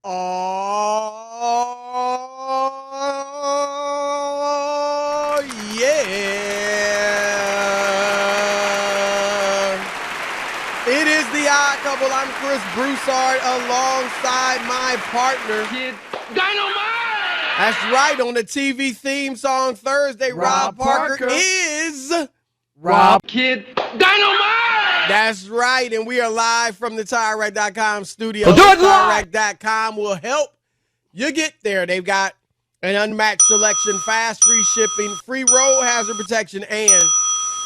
Oh, yeah. It is the Odd Couple. I'm Chris Broussard alongside my partner. Kid Dynamite! That's right. On the TV theme song Thursday, Rob Parker is Rob Kid Dynamite! That's right. And we are live from the TireRack.com studio. We'll do it live! TireRack.com will help you get there. They've got an unmatched selection, fast, free shipping, free road hazard protection, and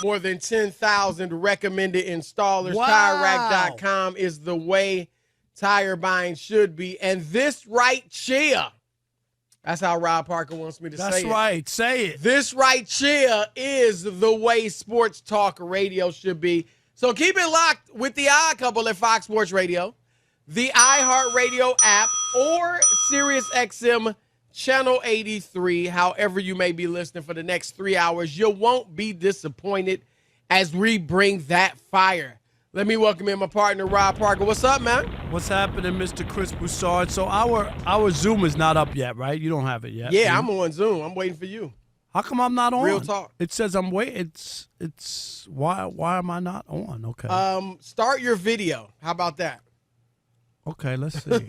more than 10,000 recommended installers. Wow. TireRack.com is the way tire buying should be. And this right cheer, that's how Rob Parker wants me to say it. That's right. Say it. This right cheer is the way sports talk radio should be. So keep it locked with the Odd Couple at Fox Sports Radio, the iHeartRadio app, or SiriusXM Channel 83, however you may be listening for the next 3 hours. You won't be disappointed as we bring that fire. Let me welcome in my partner, Rob Parker. What's up, man? What's happening, Mr. Chris Broussard? So our Zoom is not up yet, right? You don't have it yet. Yeah, I'm on Zoom. I'm waiting for you. How come I'm not on? Real talk. It says I'm waiting. It's why am I not on? Okay. Start your video. How about that? Okay, let's see.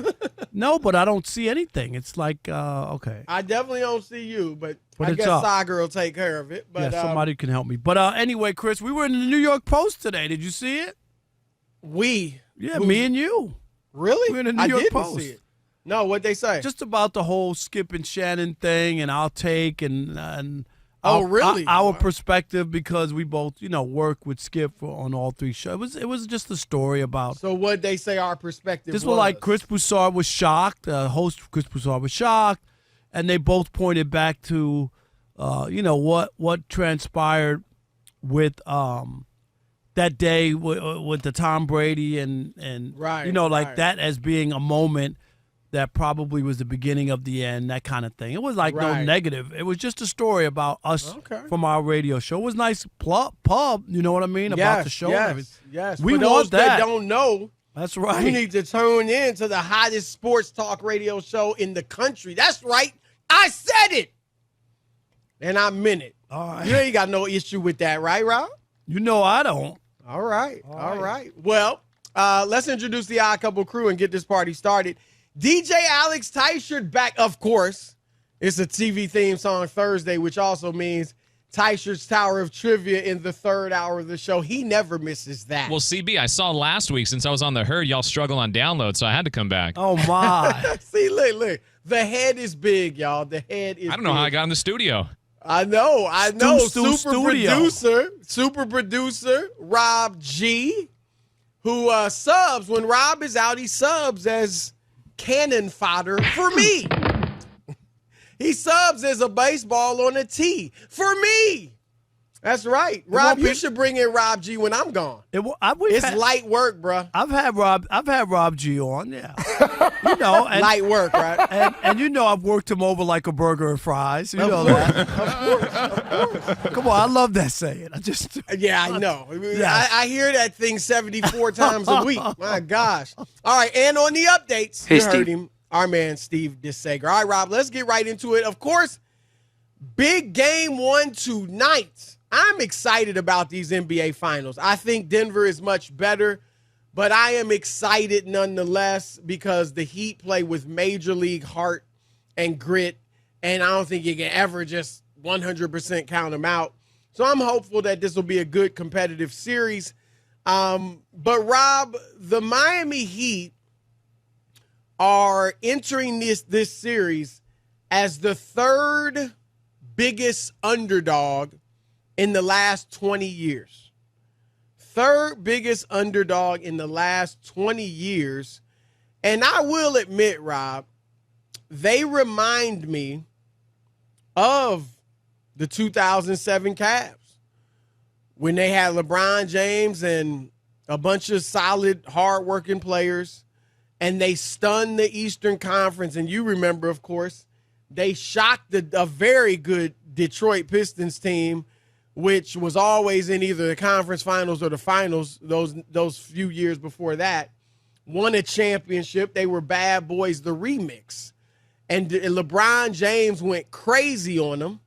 No, but I don't see anything. It's like okay. I definitely don't see you, but I it's guess up. Saga will take care of it. But Yeah, somebody can help me. But anyway, Chris, we were in the New York Post today. Did you see it? Yeah, me and you. Really? We were in the I New York didn't Post. see it. No, what'd they say? Just about the whole Skip and Shannon thing, and I'll take and Oh, really? Our perspective, because we both, work with Skip on all three shows. It was just a story about. So what'd they say our perspective This was? was like Chris Broussard was shocked. Host Chris Broussard was shocked, and they both pointed back to, what transpired with that day with the Tom Brady and Right, right. that as being a moment that probably was the beginning of the end, that kind of thing. It was like no Right. negative. It was just a story about us Okay. from our radio show. It was nice pub, you know what I mean, about the show. and everything. Yes. We For those want that. don't know, That's you right. need to tune in to the hottest sports talk radio show in the country. That's right. I said it. And I meant it. All right. You ain't got no issue with that, right, Rob? You know I don't. All right. All right. Well, let's introduce the Odd Couple crew and get this party started. DJ Alex Teichert back, of course. It's a TV theme song Thursday, which also means Teichert's Tower of Trivia in the third hour of the show. He never misses that. Well, CB, I saw last week, since I was on the herd, y'all struggle on download, so I had to come back. Oh, my. See, look. The head is big, y'all. The head is I don't know how I got in the studio. I know. Studio. Super producer, Rob G, who subs. When Rob is out, he subs as cannon fodder for me. He subs as a baseball on a tee for me. That's right. Rob, you should bring in Rob G when I'm gone. It's light work, bruh. I've had Rob G on, yeah. And, Light work, right? and I've worked him over like a burger and fries. You know that. Of course. Come on, I love that saying. Yeah, I know. Yes. I hear that thing 74 times a week. My gosh. All right, and on the updates, Hey, you heard Steve. him, our man Steve DeSager. All right, Rob, let's get right into it. Of course, big game one tonight. I'm excited about these NBA Finals. I think Denver is much better, but I am excited nonetheless because the Heat play with major league heart and grit, and I don't think you can ever just 100% count them out. So I'm hopeful that this will be a good competitive series. But, Rob, the Miami Heat are entering this series as the third biggest underdog in the last 20 years. Third biggest underdog in the last 20 years. And I will admit, Rob, they remind me of the 2007 Cavs when they had LeBron James and a bunch of solid, hardworking players, and they stunned the Eastern Conference. And you remember, of course, they shocked a very good Detroit Pistons team, which was always in either the conference finals or the finals those few years before that. won a championship. They were Bad Boys, the remix. And LeBron James went crazy on them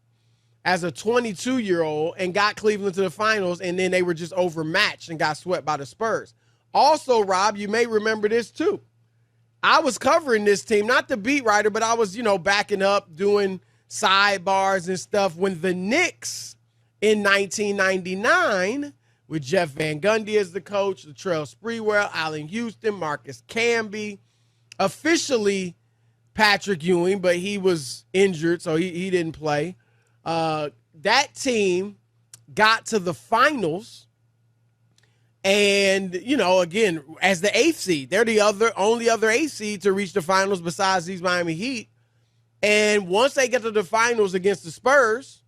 as a 22-year-old and got Cleveland to the finals, and then they were just overmatched and got swept by the Spurs. Also, Rob, you may remember this too. I was covering this team, not the beat writer, but I was, backing up, doing sidebars and stuff when the Knicks in 1999, with Jeff Van Gundy as the coach, Latrell Sprewell, Allen Houston, Marcus Camby, officially Patrick Ewing, but he was injured, so he didn't play. That team got to the finals, and, again, as the 8th seed, they're the only other 8th seed to reach the finals besides these Miami Heat. And once they get to the finals against the Spurs,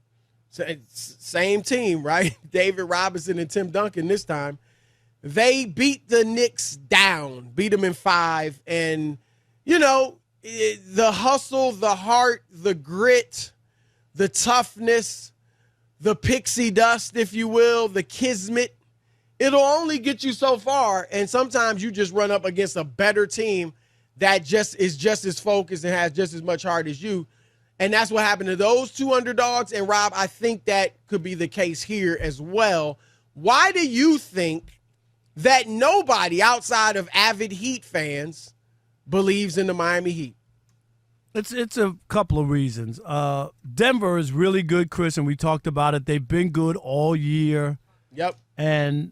same team, right? David Robinson and Tim Duncan this time, they beat the Knicks down, beat them in 5. And, the hustle, the heart, the grit, the toughness, the pixie dust, if you will, the kismet, it'll only get you so far. And sometimes you just run up against a better team that is just as focused and has just as much heart as you. And that's what happened to those two underdogs. And, Rob, I think that could be the case here as well. Why do you think that nobody outside of avid Heat fans believes in the Miami Heat? It's a couple of reasons. Denver is really good, Chris, and we talked about it. They've been good all year. Yep. And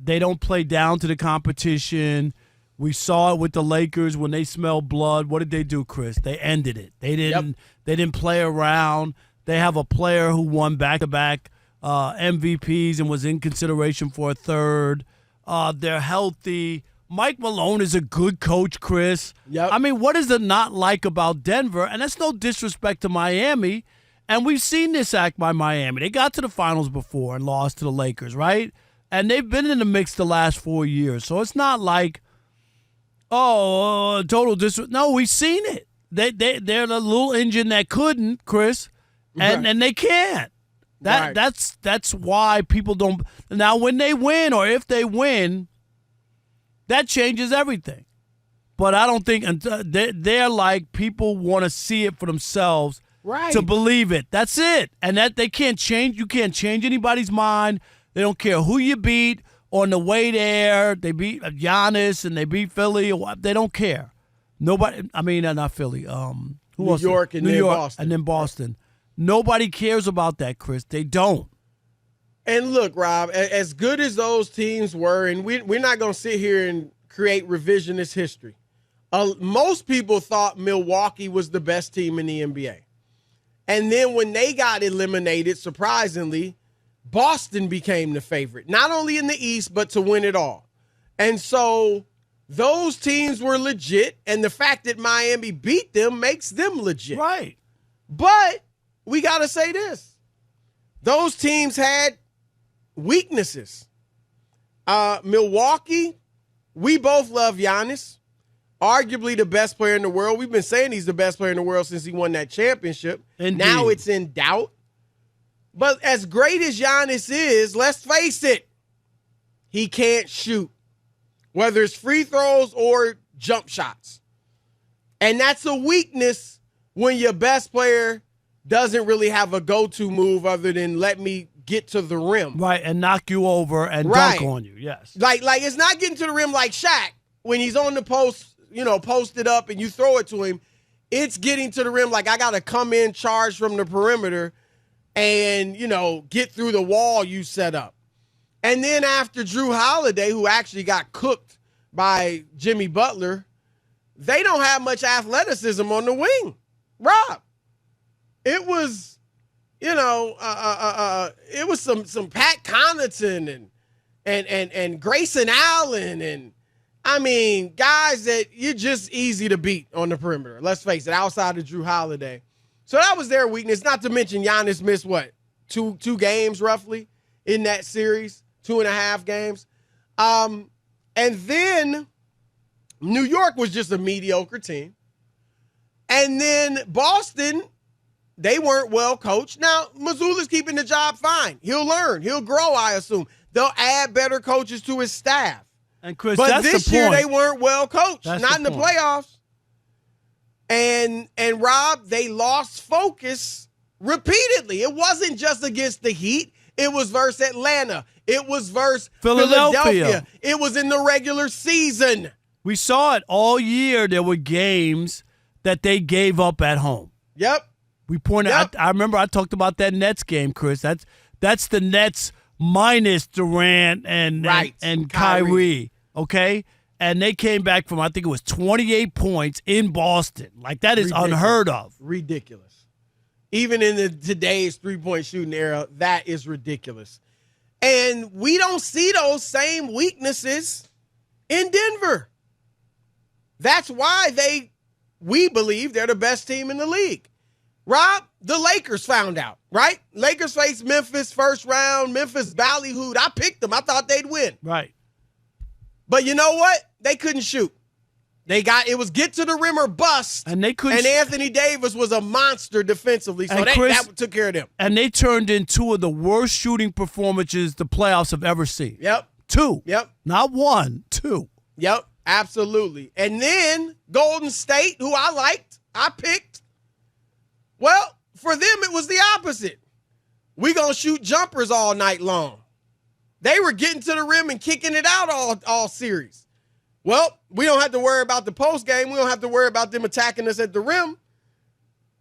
they don't play down to the competition. We saw it with the Lakers when they smelled blood. What did they do, Chris? They ended it. They didn't play around. They have a player who won back-to-back MVPs and was in consideration for a third. They're healthy. Mike Malone is a good coach, Chris. Yep. I mean, what is it not like about Denver? And that's no disrespect to Miami. And we've seen this act by Miami. They got to the finals before and lost to the Lakers, right? And they've been in the mix the last 4 years. So it's not like, total disrespect. No, we've seen it. They're the little engine that couldn't, Chris, and they can't. That's why people don't. Now, when they win or if they win, that changes everything. But I don't think they're like people want to see it for themselves. Right. To believe it. That's it. And that they can't change. You can't change anybody's mind. They don't care who you beat on the way there. They beat Giannis and they beat Philly. They don't care. Nobody. I mean, not Philly. New York and then Boston. And then Boston. Nobody cares about that, Chris. They don't. And look, Rob, as good as those teams were, and we're not going to sit here and create revisionist history. Most people thought Milwaukee was the best team in the NBA. And then when they got eliminated, surprisingly, Boston became the favorite, not only in the East, but to win it all. And so those teams were legit, and the fact that Miami beat them makes them legit. Right. But we got to say this. Those teams had weaknesses. Milwaukee, we both love Giannis. Arguably the best player in the world. We've been saying he's the best player in the world since he won that championship. Indeed. Now it's in doubt. But as great as Giannis is, let's face it, he can't shoot, whether it's free throws or jump shots. And that's a weakness when your best player doesn't really have a go-to move other than let me get to the rim. Right, and knock you over and dunk on you, yes. Like it's not getting to the rim like Shaq when he's on the post, posted up and you throw it to him. It's getting to the rim like I got to come in, charge from the perimeter and, get through the wall you set up. And then after Drew Holiday, who actually got cooked by Jimmy Butler, they don't have much athleticism on the wing. Rob, it was, it was some Pat Connaughton and Grayson Allen and, I mean, guys that you're just easy to beat on the perimeter. Let's face it, outside of Drew Holiday. So that was their weakness, not to mention Giannis missed, two games roughly in that series, 2.5 games. And then New York was just a mediocre team. And then Boston, they weren't well coached. Now, Mazzulla's keeping the job fine. He'll learn. He'll grow, I assume. They'll add better coaches to his staff. And Chris, But that's this the year point. they weren't well coached, That's not the in the point. playoffs. And Rob, they lost focus repeatedly. It wasn't just against the Heat. It was versus Atlanta. It was versus Philadelphia. It was in the regular season. We saw it all year. There were games that they gave up at home. Yep. We pointed. Yep. I remember I talked about that Nets game, Chris. That's the Nets minus Durant and Kyrie. Okay, and they came back from I think it was 28 points in Boston. Like that is unheard of. Ridiculous. Even in today's 3-point shooting era, that is ridiculous. And we don't see those same weaknesses in Denver. That's why we believe they're the best team in the league. Rob, the Lakers found out, right? Lakers faced Memphis first round. Memphis ballyhooed. I picked them. I thought they'd win. Right. But you know what? They couldn't shoot. It was get to the rim or bust. And they couldn't. And Anthony Davis was a monster defensively, so that took care of them. And they turned in two of the worst shooting performances the playoffs have ever seen. Yep. Two. Yep. Not one, two. Yep, absolutely. And then Golden State, who I picked. Well, for them, it was the opposite. We're going to shoot jumpers all night long. They were getting to the rim and kicking it out all series. Well, we don't have to worry about the post game. We don't have to worry about them attacking us at the rim.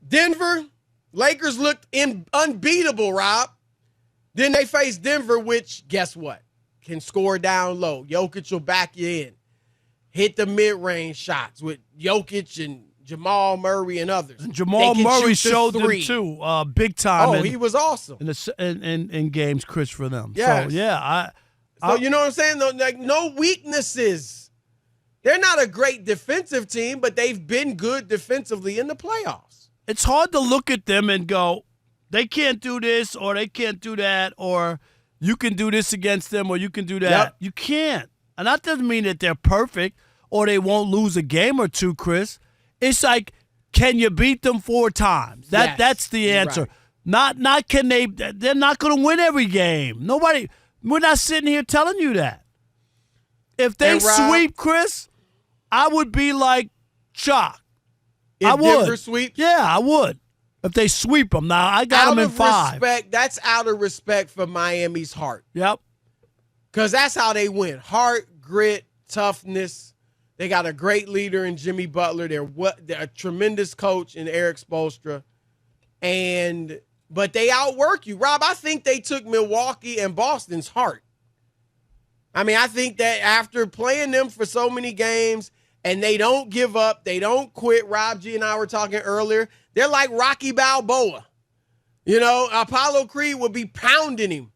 Denver, Lakers looked unbeatable, Rob. Then they faced Denver, which, guess what? Can score down low. Jokic will back you in. Hit the mid-range shots with Jokic and Jamal Murray and others. And Jamal Murray showed them too, big time. Oh, he was awesome in games, Chris, for them. Yes. So yeah, So you know what I'm saying? Like no weaknesses. They're not a great defensive team, but they've been good defensively in the playoffs. It's hard to look at them and go, they can't do this or they can't do that, or you can do this against them or you can do that. Yep. You can't. And that doesn't mean that they're perfect or they won't lose a game or two, Chris. It's like, can you beat them 4 times? That's the answer. Right. Not can they. They're not going to win every game. We're not sitting here telling you that. If they sweep, Chris, I would be like shocked. I would. Denver sweep? Yeah, I would. If they sweep them. Now, I got them in 5. That's out of respect for Miami's heart. Yep. Because that's how they win. Heart, grit, toughness. They got a great leader in Jimmy Butler. They're a tremendous coach in Eric Spoelstra. But they outwork you. Rob, I think they took Milwaukee and Boston's heart. I mean, I think that after playing them for so many games and they don't give up, they don't quit. Rob G and I were talking earlier. They're like Rocky Balboa. You know, Apollo Creed would be pounding him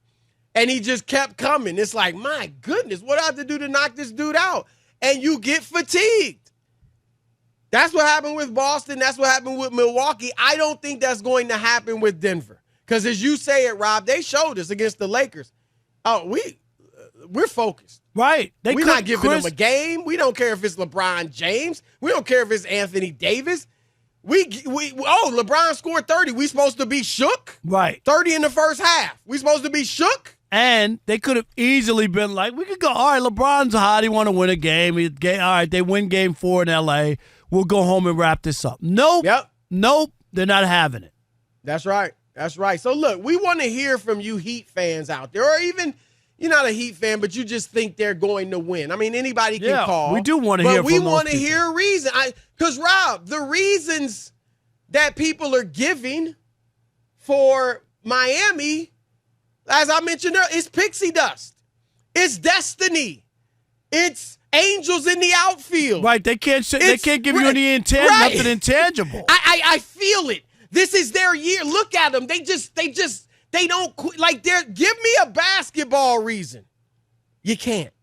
and he just kept coming. It's like, my goodness, what do I have to do to knock this dude out? And you get fatigued. That's what happened with Boston. That's what happened with Milwaukee. I don't think that's going to happen with Denver. Because as you say it, Rob, they showed us against the Lakers. Oh, we're focused. Right. We're not giving them a game. We don't care if it's LeBron James. We don't care if it's Anthony Davis. LeBron scored 30. We supposed to be shook? Right. 30 in the first half. We supposed to be shook? And they could have easily been like, we could go, all right, LeBron's hot. He want to win a game. All right, they win game 4 in L.A. We'll go home and wrap this up. Nope. Yep. Nope. They're not having it. That's right. That's right. So, look, we want to hear from you Heat fans out there, or even you're not a Heat fan, but you just think they're going to win. I mean, anybody can call. We do want to hear from But we want to hear a reason. Because, Rob, the reasons that people are giving for Miami, as I mentioned earlier, it's pixie dust. It's destiny. It's angels in the outfield. Right. They can't give you any nothing intangible. I feel it. This is their year. Look at them. They don't quit. Like, give me a basketball reason. You can't.